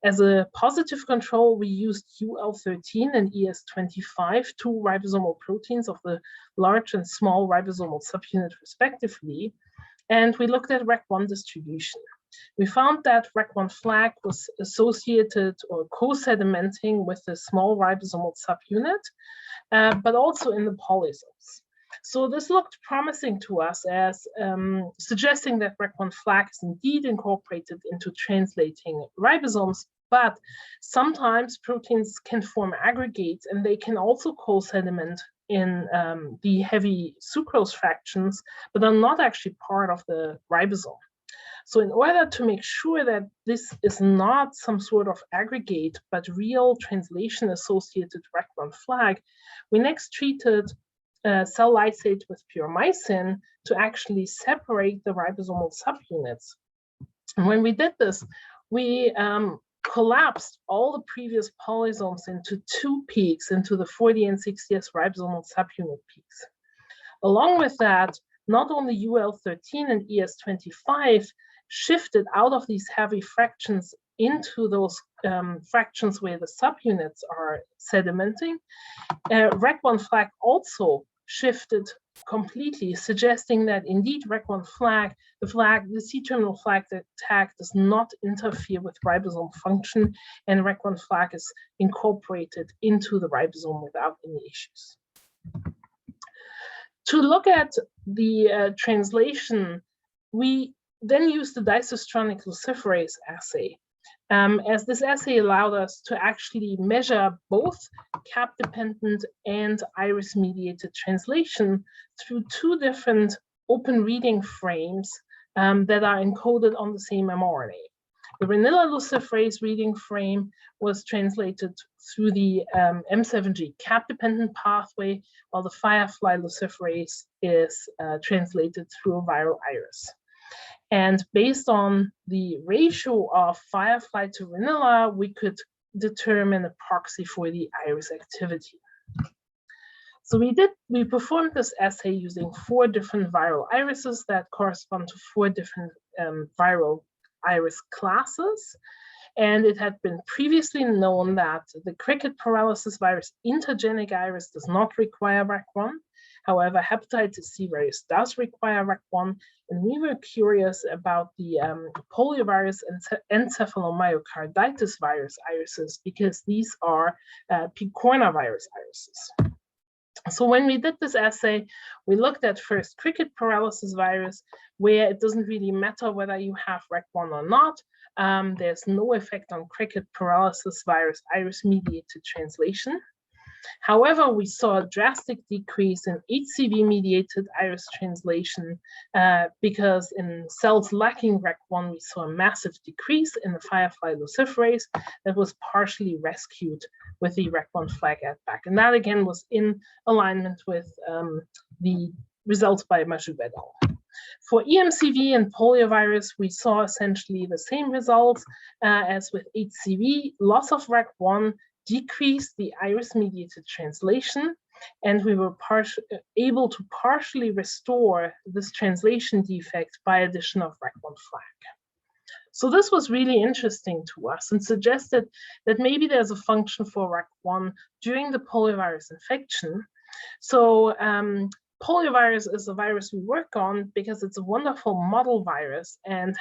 As a positive control, we used UL13 and ES25, 2 ribosomal proteins of the large and small ribosomal subunit respectively. And we looked at RAC1 distribution. We found that RAC1 flag was associated or co-sedimenting with the small ribosomal subunit, but also in the polysomes. So this looked promising to us as suggesting that RAC1 flag is indeed incorporated into translating ribosomes, but sometimes proteins can form aggregates and they can also co-sediment in the heavy sucrose fractions, but are not actually part of the ribosome. So in order to make sure that this is not some sort of aggregate, but real translation-associated REC1 flag, we next treated cell lysate with puromycin to actually separate the ribosomal subunits. And when we did this, we collapsed all the previous polysomes into 2 peaks, into the 40 and 60s ribosomal subunit peaks. Along with that, not only UL13 and ES25 shifted out of these heavy fractions into those fractions where the subunits are sedimenting, REC1 flag also shifted completely, suggesting that indeed REC1 flag, the C-terminal flag tag does not interfere with ribosome function, and REC1 flag is incorporated into the ribosome without any issues. To look at the translation, we then used the Dystronic Luciferase assay, as this assay allowed us to actually measure both cap-dependent and iris-mediated translation through 2 different open reading frames that are encoded on the same mRNA. The vanilla luciferase reading frame was translated through the M7G cap-dependent pathway, while the firefly luciferase is translated through a viral iris. And based on the ratio of firefly to vanilla, we could determine a proxy for the iris activity. So we performed this assay using 4 different viral irises that correspond to 4 different viral iris classes. And it had been previously known that the cricket paralysis virus intergenic iris does not require REC1. However, hepatitis C virus does require REC1, and we were curious about the poliovirus and encephalomyocarditis virus irises because these are picornavirus irises. So when we did this assay, we looked at first cricket paralysis virus, where it doesn't really matter whether you have REC1 or not. There's no effect on cricket paralysis virus iris-mediated translation. However, we saw a drastic decrease in HCV-mediated iris translation because in cells lacking REC1, we saw a massive decrease in the firefly luciferase that was partially rescued with the REC1 flag add back. And that again was in alignment with the results by Majoub et al. For EMCV and poliovirus, we saw essentially the same results as with HCV. Loss of REC1 decreased the iris-mediated translation, and we were able to partially restore this translation defect by addition of REC1 flag. So this was really interesting to us and suggested that maybe there's a function for REC1 during the poliovirus infection. So poliovirus is a virus we work on because it's a wonderful model virus and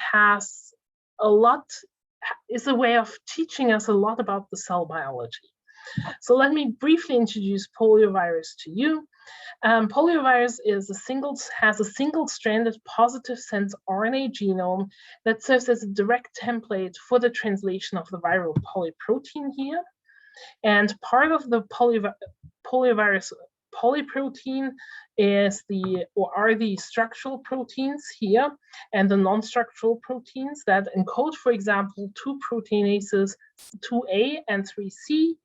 is a way of teaching us a lot about the cell biology. So let me briefly introduce poliovirus to you. Poliovirus has a single-stranded positive sense RNA genome that serves as a direct template for the translation of the viral polyprotein here. And part of the poliovirus polyprotein are the structural proteins here and the non-structural proteins that encode, for example, 2 proteinases, 2A and 3C,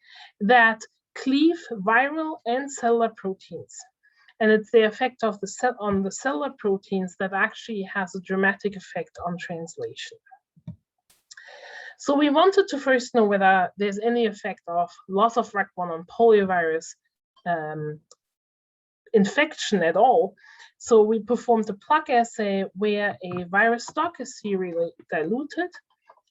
that cleave viral and cellular proteins. And it's the effect of on the cellular proteins that actually has a dramatic effect on translation. So we wanted to first know whether there's any effect of loss of REC1 on poliovirus infection at all. So we performed a plug assay where a virus stock is serially diluted,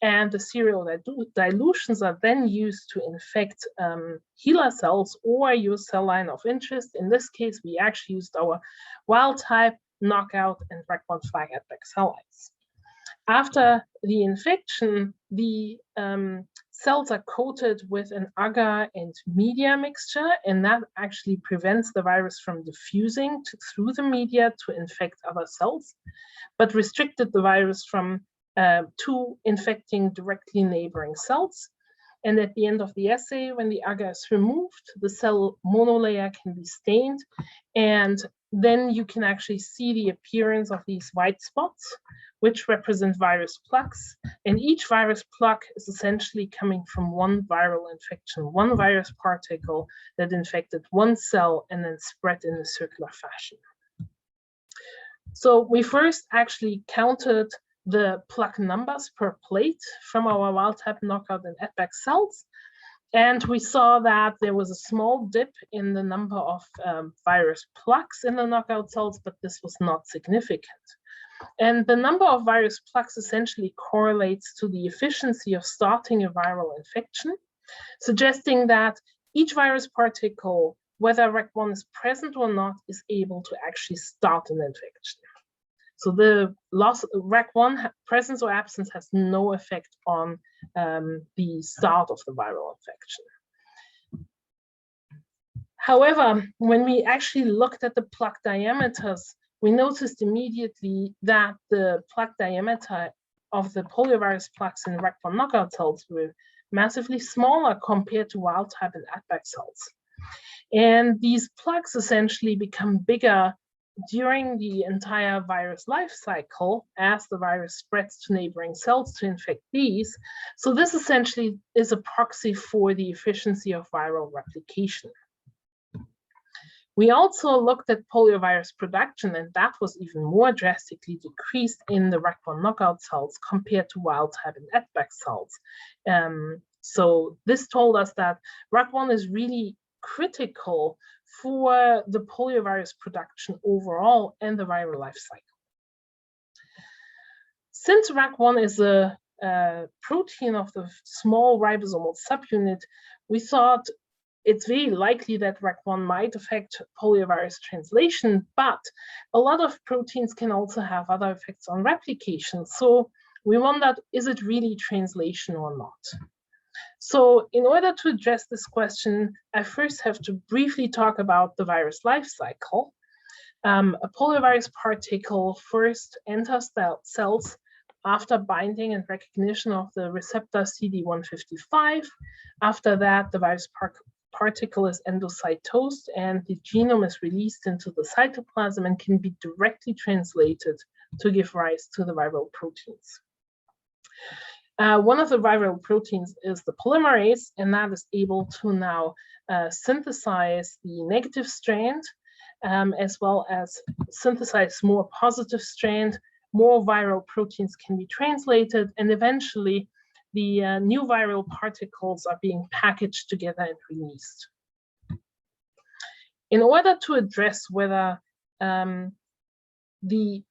and the serial dilutions are then used to infect HeLa cells or your cell line of interest. In this case, we actually used our wild type, knockout, and REC1 flag add back cell lines. After the infection, the cells are coated with an agar and media mixture, and that actually prevents the virus from diffusing through the media to infect other cells, but restricted the virus from to infecting directly neighboring cells. And at the end of the assay, when the agar is removed, the cell monolayer can be stained, and then you can actually see the appearance of these white spots, which represent virus plaques. And each virus plaque is essentially coming from one viral infection, one virus particle that infected one cell and then spread in a circular fashion. So we first actually counted the plaque numbers per plate from our wild-type knockout and AdBac cells. And we saw that there was a small dip in the number of virus plaques in the knockout cells, but this was not significant. And the number of virus plaques essentially correlates to the efficiency of starting a viral infection, suggesting that each virus particle, whether RAC1 is present or not, is able to actually start an infection. So the loss of RAC1 presence or absence has no effect on the start of the viral infection. However, when we actually looked at the plaque diameters, we noticed immediately that the plaque diameter of the poliovirus plaques in RAC1 knockout cells were massively smaller compared to wild-type and AdBac cells. And these plaques essentially become bigger during the entire virus life cycle as the virus spreads to neighboring cells to infect these. So this essentially is a proxy for the efficiency of viral replication. We also looked at poliovirus production, and that was even more drastically decreased in the RAC1 knockout cells compared to wild-type and AdBac cells. So this told us that RAC1 is really critical for the poliovirus production overall and the viral life cycle. Since RAC1 is a protein of the small ribosomal subunit, we thought it's very likely that RAC1 might affect poliovirus translation, but a lot of proteins can also have other effects on replication. So we wondered, is it really translation or not? So in order to address this question, I first have to briefly talk about the virus life cycle. A poliovirus particle first enters the cells after binding and recognition of the receptor CD155. After that, the virus particle is endocytosed and the genome is released into the cytoplasm and can be directly translated to give rise to the viral proteins. One of the viral proteins is the polymerase, and that is able to now synthesize the negative strand as well as synthesize more positive strand. More viral proteins can be translated, and eventually the new viral particles are being packaged together and released. In order to address whether the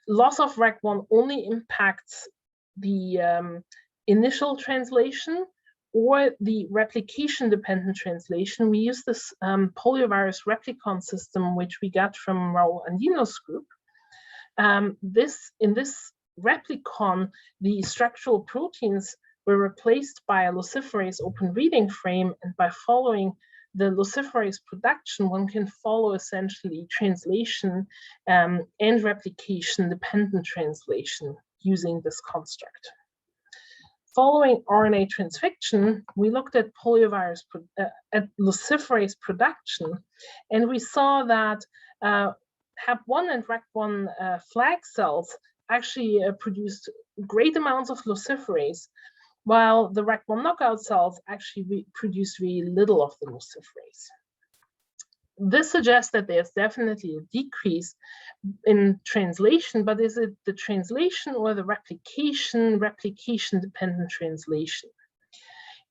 loss of RAC1 only impacts the initial translation or the replication-dependent translation, we use this poliovirus Replicon system, which we got from Raul Andino's group. In this Replicon, the structural proteins were replaced by a Luciferase open reading frame, and by following the Luciferase production, one can follow essentially translation and replication-dependent translation using this construct. Following RNA transfection, we looked at poliovirus at Luciferase production, and we saw that HAP1 and RAC1 flag cells actually produced great amounts of Luciferase, while the RAC1 knockout cells actually produced very little of the Luciferase. This suggests that there's definitely a decrease in translation, but is it the translation or the replication-dependent translation?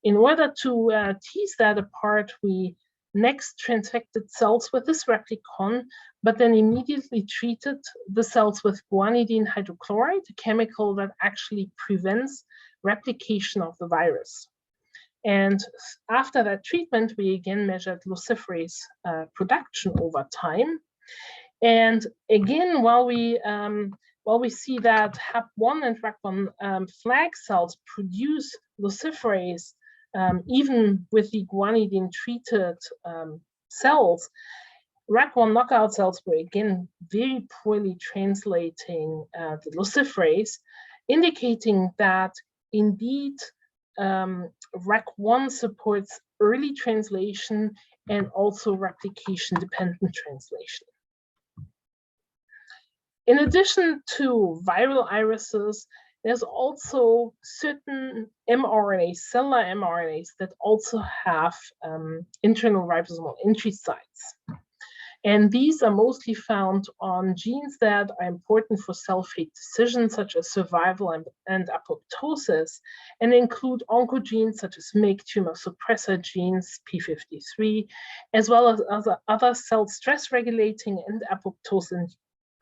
In order to tease that apart, we next transfected cells with this Replicon, but then immediately treated the cells with guanidine hydrochloride, a chemical that actually prevents replication of the virus. And after that treatment, we again measured Luciferase production over time. And again, while we see that HAP1 and RAC1 flag cells produce Luciferase, even with the guanidine treated cells, RAC1 knockout cells were again very poorly translating the Luciferase, indicating that indeed RAC1 supports early translation and also replication-dependent translation. In addition to viral irises, there's also certain mRNAs, cellular mRNAs, that also have internal ribosomal entry sites. And these are mostly found on genes that are important for cell fate decisions, such as survival and apoptosis, and include oncogenes such as MYC, tumor suppressor genes, p53, as well as other cell stress regulating and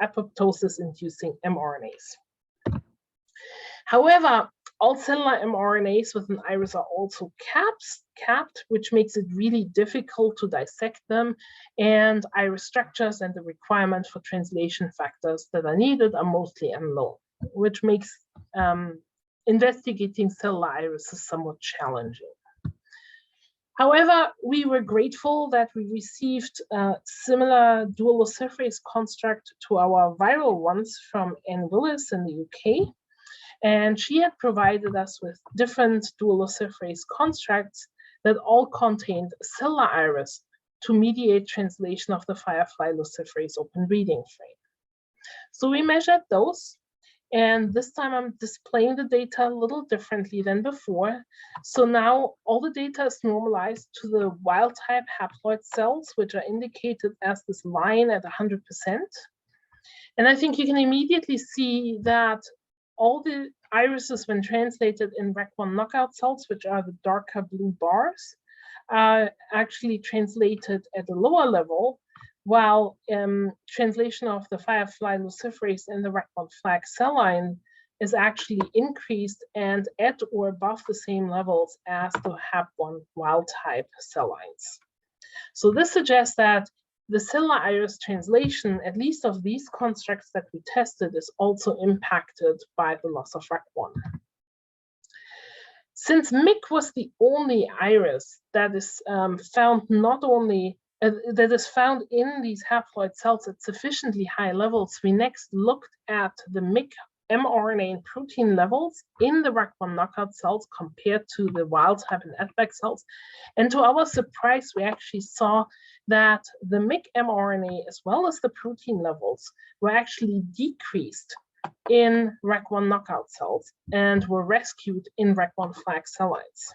apoptosis-inducing mRNAs. However, all cellular mRNAs with an iris are also capped, which makes it really difficult to dissect them, and iris structures and the requirement for translation factors that are needed are mostly unknown, which makes investigating cellular irises somewhat challenging. However, we were grateful that we received a similar dual luciferase construct to our viral ones from Anne Willis in the UK. And she had provided us with different dual luciferase constructs that all contained a cellular iris to mediate translation of the Firefly luciferase open reading frame. So we measured those, and this time I'm displaying the data a little differently than before. So now all the data is normalized to the wild type haploid cells, which are indicated as this line at 100%. And I think you can immediately see that all the irises, when translated in RAC1 knockout cells, which are the darker blue bars, are actually translated at a lower level, while translation of the Firefly luciferase in the RAC1 flag cell line is actually increased and at or above the same levels as the HAP1 wild type cell lines. So this suggests that the cellular iris translation, at least of these constructs that we tested, is also impacted by the loss of RAC1. Since MYC was the only iris that is found not only that is found in these haploid cells at sufficiently high levels, we next looked at the MYC mRNA and protein levels in the RAC1 knockout cells compared to the wild type and AdBac cells. And to our surprise, we actually saw that the MYC mRNA as well as the protein levels were actually decreased in RAC1 knockout cells and were rescued in RAC1 flag cell lines.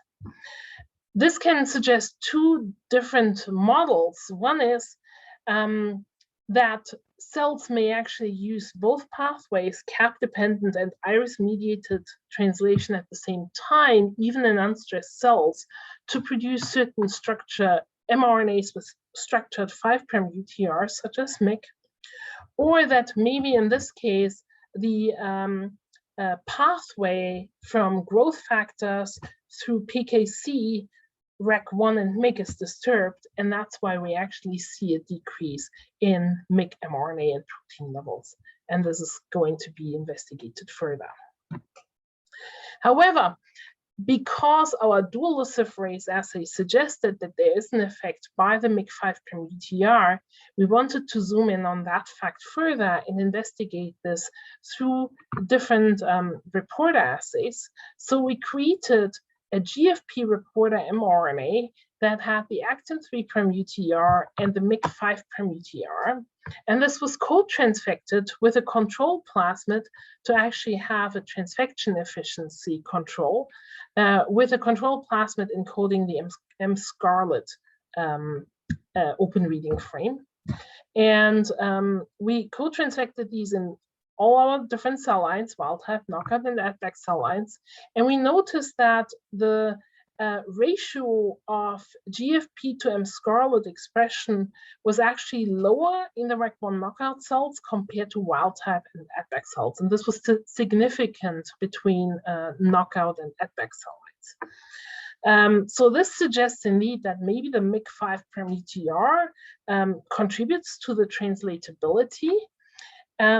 This can suggest two different models. One is that cells may actually use both pathways, cap-dependent and iris-mediated translation at the same time, even in unstressed cells, to produce certain structure mRNAs with structured 5' UTRs, such as MYC, or that maybe in this case, the pathway from growth factors through PKC, RAC1 and MYC is disturbed, and that's why we actually see a decrease in MYC mRNA and protein levels. And this is going to be investigated further. However, because our dual luciferase assay suggested that there is an effect by the MYC 5' UTR, we wanted to zoom in on that fact further and investigate this through different reporter assays. So we created a GFP reporter mRNA that had the actin 3' UTR and the MYC 5' UTR. And this was co-transfected with a control plasmid to actually have a transfection efficiency control with a control plasmid encoding the M-scarlet open reading frame. And we co-transfected these in all our different cell lines, wild type, knockout, and AdBac cell lines. And we noticed that the ratio of GFP to M-scarlet expression was actually lower in the RAC1 knockout cells compared to wild type and AdBac cells. And this was significant between knockout and AdBac cell lines. So this suggests indeed that maybe the MYC 5' UTR contributes to the translatability.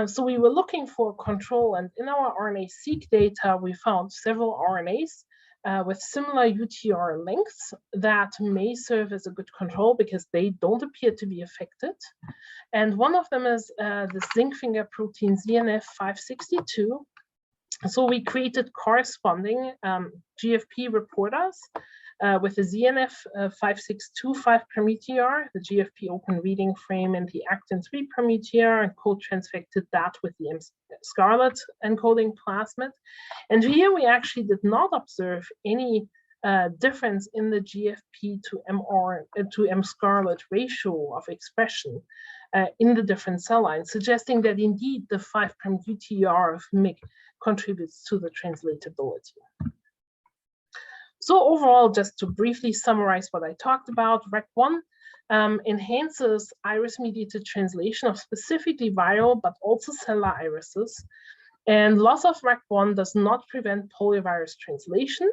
So we were looking for control, and in our RNA-seq data, we found several RNAs with similar UTR lengths that may serve as a good control because they don't appear to be affected. And one of them is the zinc finger protein ZNF562. So we created corresponding GFP reporters with the ZNF 5625 per METR, the GFP open reading frame, and the Actin3 per METR, and co-transfected that with the scarlet encoding plasmid. And here we actually did not observe any difference in the GFP to M scarlet ratio of expression in the different cell lines, suggesting that indeed the 5' UTR of MYC contributes to the translatability. So overall, just to briefly summarize what I talked about, REC1 enhances iris-mediated translation of specifically viral, but also cellular irises. And loss of REC1 does not prevent poliovirus translation,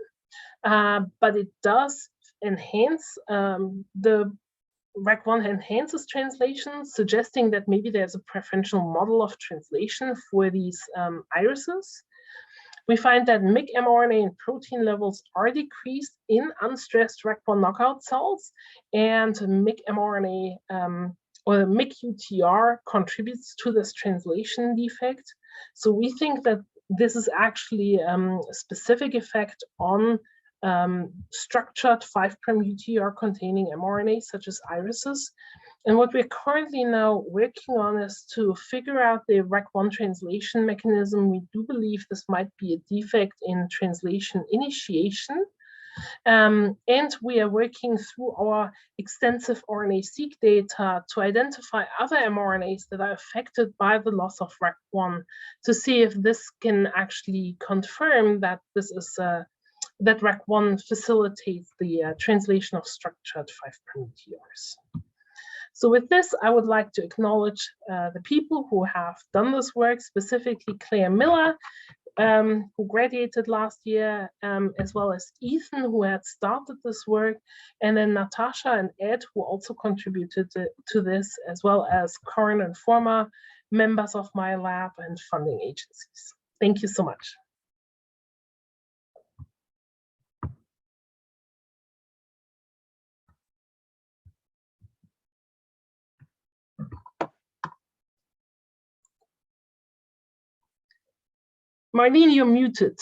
but it does enhance the REC1 enhances translation, suggesting that maybe there's a preferential model of translation for these irises. We find that MYC mRNA and protein levels are decreased in unstressed REC1 knockout cells, and MYC mRNA or the MYC UTR contributes to this translation defect. So we think that this is actually a specific effect on structured 5' UTR containing mRNA, such as irises. And what we're currently now working on is to figure out the REC1 translation mechanism. We do believe this might be a defect in translation initiation. And we are working through our extensive RNA-seq data to identify other mRNAs that are affected by the loss of REC1 to see if this can actually confirm that this is that REC1 facilitates the translation of structured 5' UTRs. So with this, I would like to acknowledge the people who have done this work, specifically Claire Miller, who graduated last year, as well as Ethan, who had started this work, and then Natasha and Ed, who also contributed to this, as well as current and former members of my lab and funding agencies. Thank you so much. Marlene, you're muted.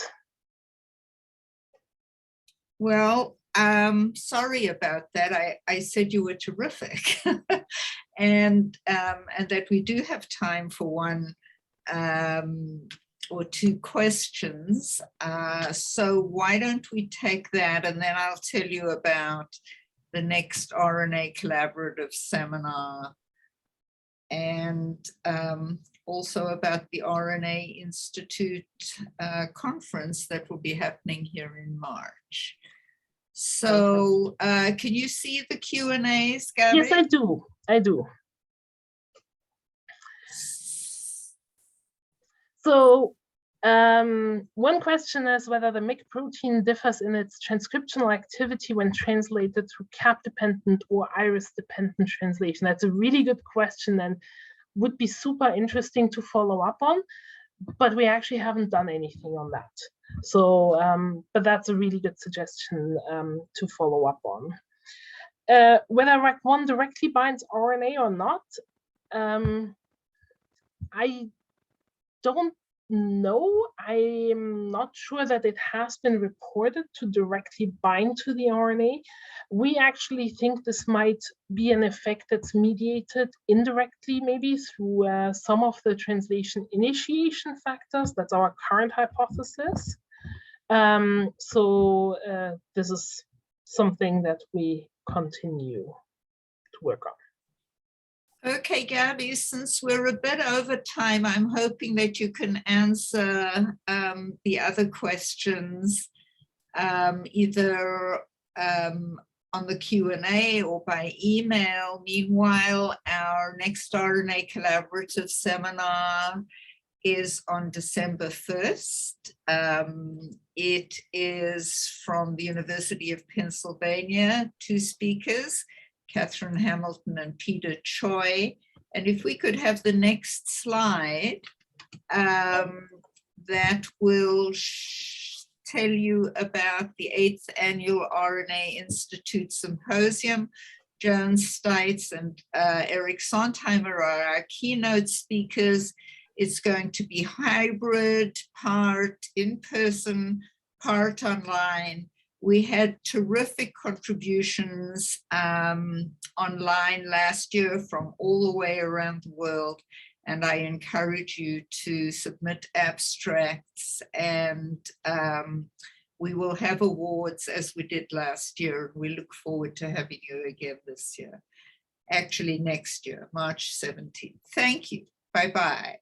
Well, sorry about that. I said you were terrific, and that we do have time for one or two questions. So why don't we take that, and then I'll tell you about the next RNA collaborative seminar, and also about the RNA Institute conference that will be happening here in March. So can you see the Q&As, Gabby? Yes, I do. I do. So one question is whether the MYC protein differs in its transcriptional activity when translated through cap-dependent or iris-dependent translation. That's a really good question and would be super interesting to follow up on, but we actually haven't done anything on that. So, but that's a really good suggestion to follow up on. Whether REC1 directly binds RNA or not, I don't know. I'm not sure that it has been reported to directly bind to the RNA. We actually think this might be an effect that's mediated indirectly, maybe through some of the translation initiation factors. That's our current hypothesis. This is something that we continue to work on. Okay, Gabby, since we're a bit over time, I'm hoping that you can answer the other questions either on the Q&A or by email. Meanwhile, our next RNA collaborative seminar is on December 1st. It is from the University of Pennsylvania, 2 speakers, Catherine Hamilton and Peter Choi. And if we could have the next slide, that will tell you about the 8th Annual RNA Institute Symposium. Joan Stites and Eric Sontheimer are our keynote speakers. It's going to be hybrid, part in person, part online. We had terrific contributions online last year from all the way around the world. And I encourage you to submit abstracts, and we will have awards as we did last year. We look forward to having you again this year. Actually, next year, March 17th. Thank you. Bye-bye.